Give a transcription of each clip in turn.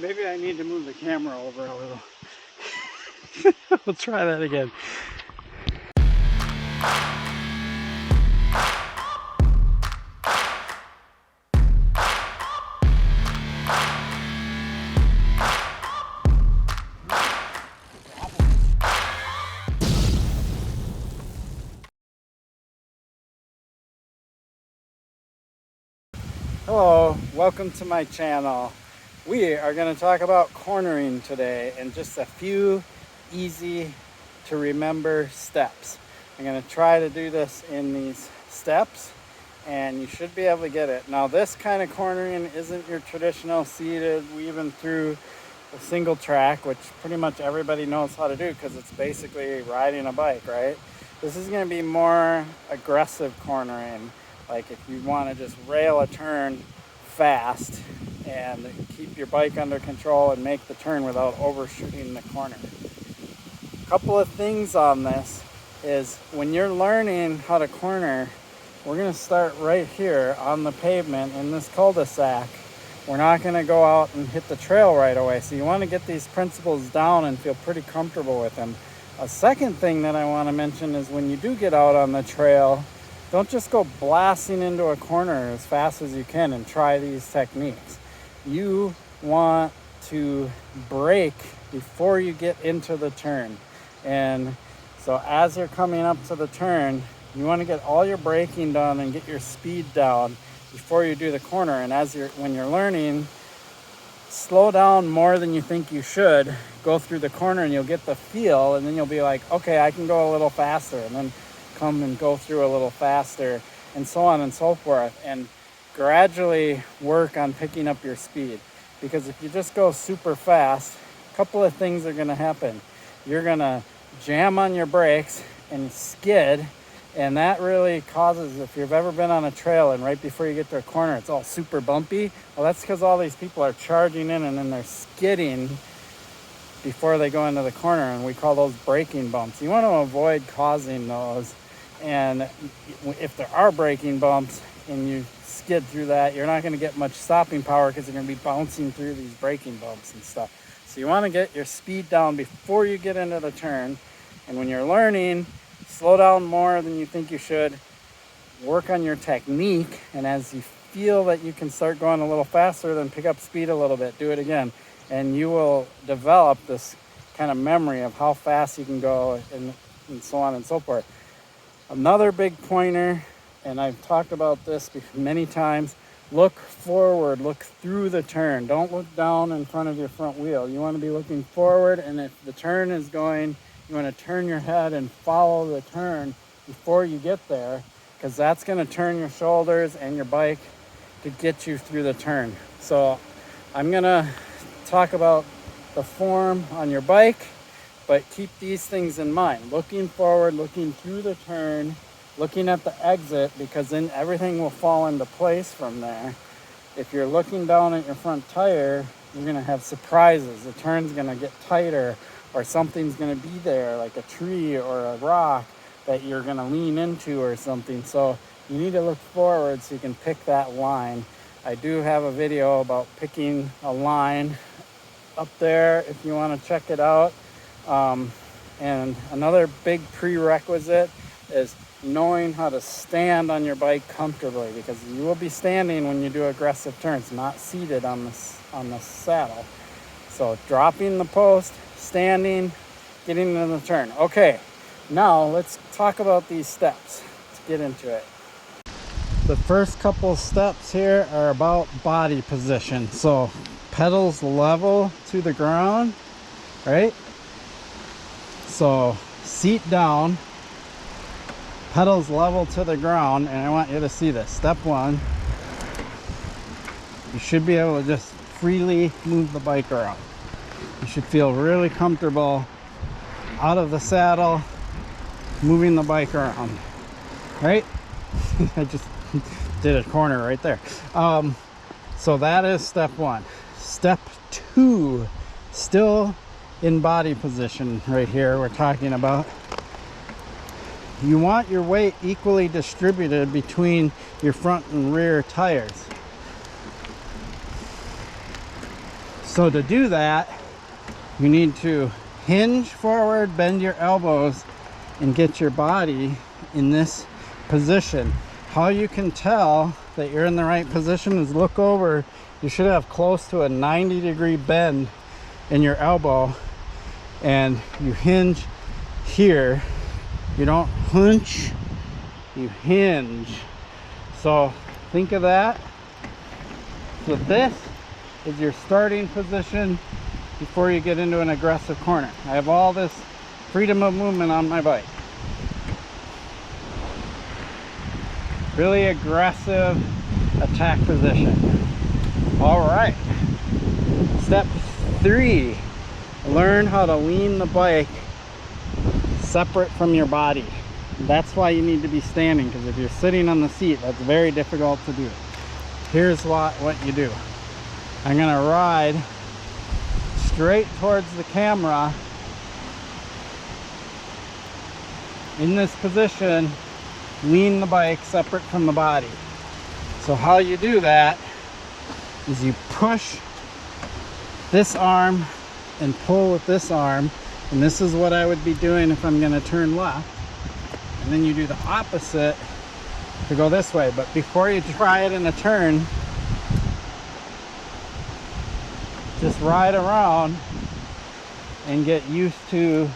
Maybe I need to move the camera over a little. We'll try that again. Hello, welcome to my channel. We are going to talk about cornering today and just a few easy to remember steps. I'm going to try to do this in these steps and you should be able to get it. Now this kind of cornering isn't your traditional seated weaving through a single track, which pretty much everybody knows how to do because it's basically riding a bike, right? This is going to be more aggressive cornering. Like if you want to just rail a turn fast and keep your bike under control and make the turn without overshooting the corner. A couple of things on this is when you're learning how to corner, we're going to start right here on the pavement in this cul-de-sac. We're not going to go out and hit the trail right away. So you want to get these principles down and feel pretty comfortable with them. A second thing that I want to mention is when you do get out on the trail, don't just go blasting into a corner as fast as you can and try these techniques. You want to brake before you get into the turn. And so as you're coming up to the turn, you want to get all your braking done and get your speed down before you do the corner. And when you're learning, slow down more than you think you should. Go through the corner and you'll get the feel, and then you'll be like, okay, I can go a little faster. And then come and go through a little faster, and so on and so forth, and gradually work on picking up your speed. Because if you just go super fast, a couple of things are going to happen. You're going to jam on your brakes and skid, and that really causes, if you've ever been on a trail and right before you get to a corner it's all super bumpy, well, that's because all these people are charging in and then they're skidding before they go into the corner, and we call those braking bumps. You want to avoid causing those. And if there are braking bumps and you skid through that, you're not going to get much stopping power because you're going to be bouncing through these braking bumps and stuff. So you want to get your speed down before you get into the turn. And when you're learning, slow down more than you think you should. Work on your technique. And as you feel that you can start going a little faster, then pick up speed a little bit. Do it again. And you will develop this kind of memory of how fast you can go and so on and so forth. Another big pointer, and I've talked about this many times, look forward, look through the turn. Don't look down in front of your front wheel. You want to be looking forward, and if the turn is going, you want to turn your head and follow the turn before you get there, because that's going to turn your shoulders and your bike to get you through the turn. So I'm going to talk about the form on your bike, but keep these things in mind. Looking forward, looking through the turn, looking at the exit, because then everything will fall into place from there. If you're looking down at your front tire, you're going to have surprises. The turn's going to get tighter, or something's going to be there, like a tree or a rock that you're going to lean into or something. So you need to look forward so you can pick that line. I do have a video about picking a line up there if you want to check it out. And another big prerequisite is knowing how to stand on your bike comfortably, because you will be standing when you do aggressive turns, not seated on the saddle. So dropping the post, standing, getting into the turn. Okay, now let's talk about these steps. Let's get into it. The first couple steps here are about body position. So pedals level to the ground, right? So seat down, pedals level to the ground, and I want you to see this. Step one, you should be able to just freely move the bike around. You should feel really comfortable out of the saddle, moving the bike around, right? I just did a corner right there. So that is step one. Step two, still in body position right here, we're talking about. You want your weight equally distributed between your front and rear tires. So to do that, you need to hinge forward, bend your elbows, and get your body in this position. How you can tell that you're in the right position is look over. You should have close to a 90-degree bend in your elbow, and you hinge here. You don't hunch, you hinge. So think of that. So this is your starting position before you get into an aggressive corner. I have all this freedom of movement on my bike. Really aggressive attack position. All right. Step 3, learn how to lean the bike separate from your body. That's why you need to be standing, because if you're sitting on the seat, that's very difficult to do. Here's what you do. I'm gonna ride straight towards the camera in this position, lean the bike separate from the body. So how you do that is you push this arm and pull with this arm, and this is what I would be doing if I'm going to turn left. And then you do the opposite to go this way. But before you try it in a turn, just ride around and get used to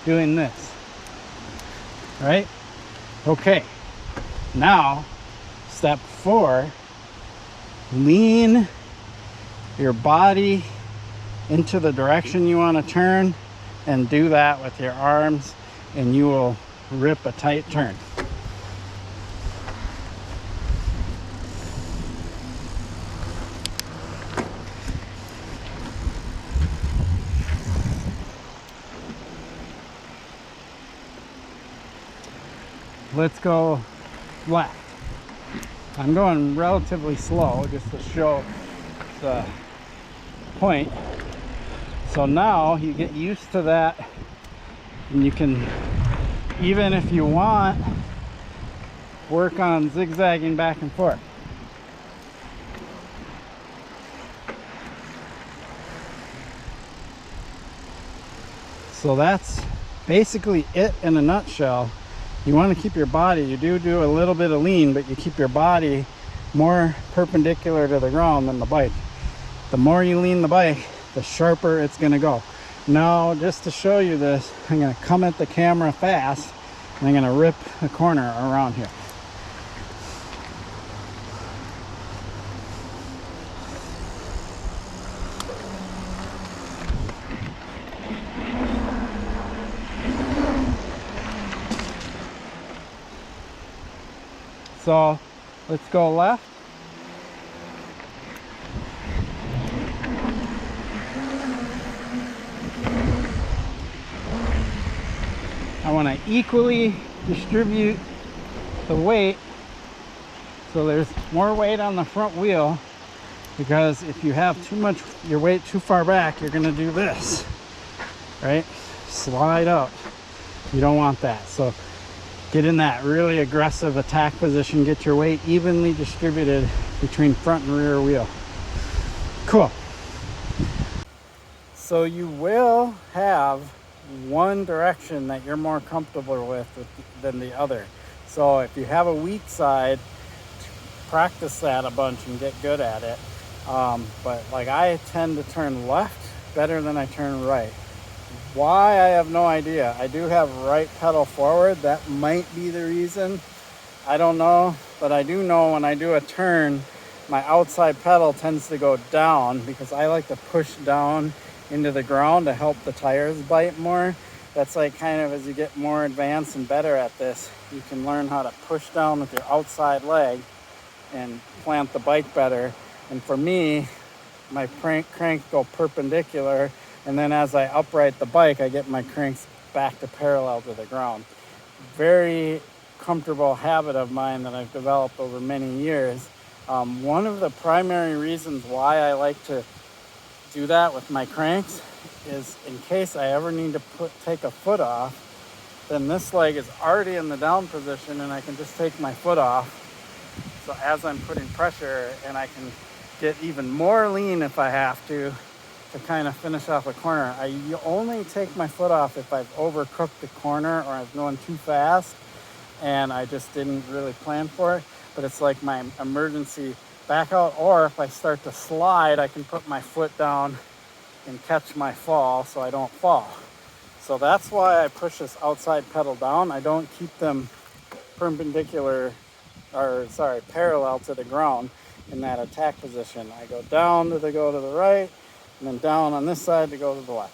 doing this. Right? Okay. Now, step 4, lean your body into the direction you want to turn, and do that with your arms, and you will rip a tight turn. Let's go left. I'm going relatively slow just to show the point. So now you get used to that, and you can, even if you want, work on zigzagging back and forth. So that's basically it in a nutshell. You want to keep your body, you do a little bit of lean, but you keep your body more perpendicular to the ground than the bike. The more you lean the bike, the sharper it's going to go. Now, just to show you this, I'm going to come at the camera fast, and I'm going to rip a corner around here. So let's go left. I want to equally distribute the weight, so there's more weight on the front wheel, because if you have too much, your weight too far back, you're going to do this, right? Slide out. You don't want that. So get in that really aggressive attack position, get your weight evenly distributed between front and rear wheel. Cool. So you will have one direction that you're more comfortable with than the other. So if you have a weak side, practice that a bunch and get good at it. But like, I tend to turn left better than I turn right. Why, I have no idea. I do have right pedal forward. That might be the reason. I don't know, but I do know when I do a turn, my outside pedal tends to go down, because I like to push down into the ground to help the tires bite more. That's like kind of, as you get more advanced and better at this, you can learn how to push down with your outside leg and plant the bike better. And for me, my cranks go perpendicular, and then as I upright the bike, I get my cranks back to parallel to the ground. Very comfortable habit of mine that I've developed over many years. One of the primary reasons why I like to do that with my cranks is in case I ever need to take a foot off, then this leg is already in the down position, and I can just take my foot off. So as I'm putting pressure, and I can get even more lean if I have to kind of finish off a corner. I only take my foot off if I've overcooked the corner or I've gone too fast and I just didn't really plan for it. But it's like my emergency back out, or if I start to slide, I can put my foot down and catch my fall so I don't fall. So that's why I push this outside pedal down. I don't keep them parallel to the ground in that attack position. I go down to go to the right, and then down on this side to go to the left.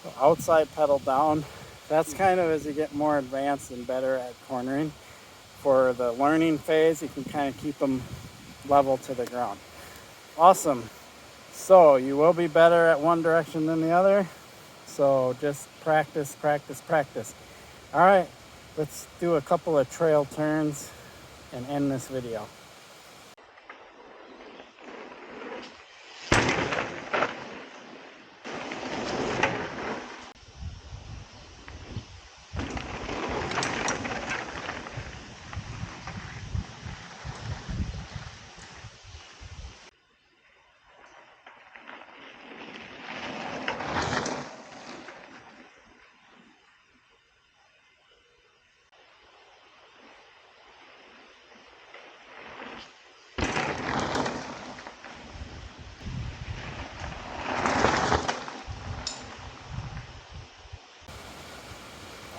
So outside pedal down. That's kind of as you get more advanced and better at cornering. For the learning phase, you can kind of keep them level to the ground. Awesome. So you will be better at one direction than the other. So just practice, practice, practice. All right, let's do a couple of trail turns and end this video.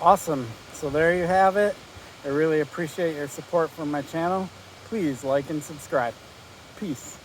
Awesome. So there you have it. I really appreciate your support for my channel. Please like and subscribe. Peace.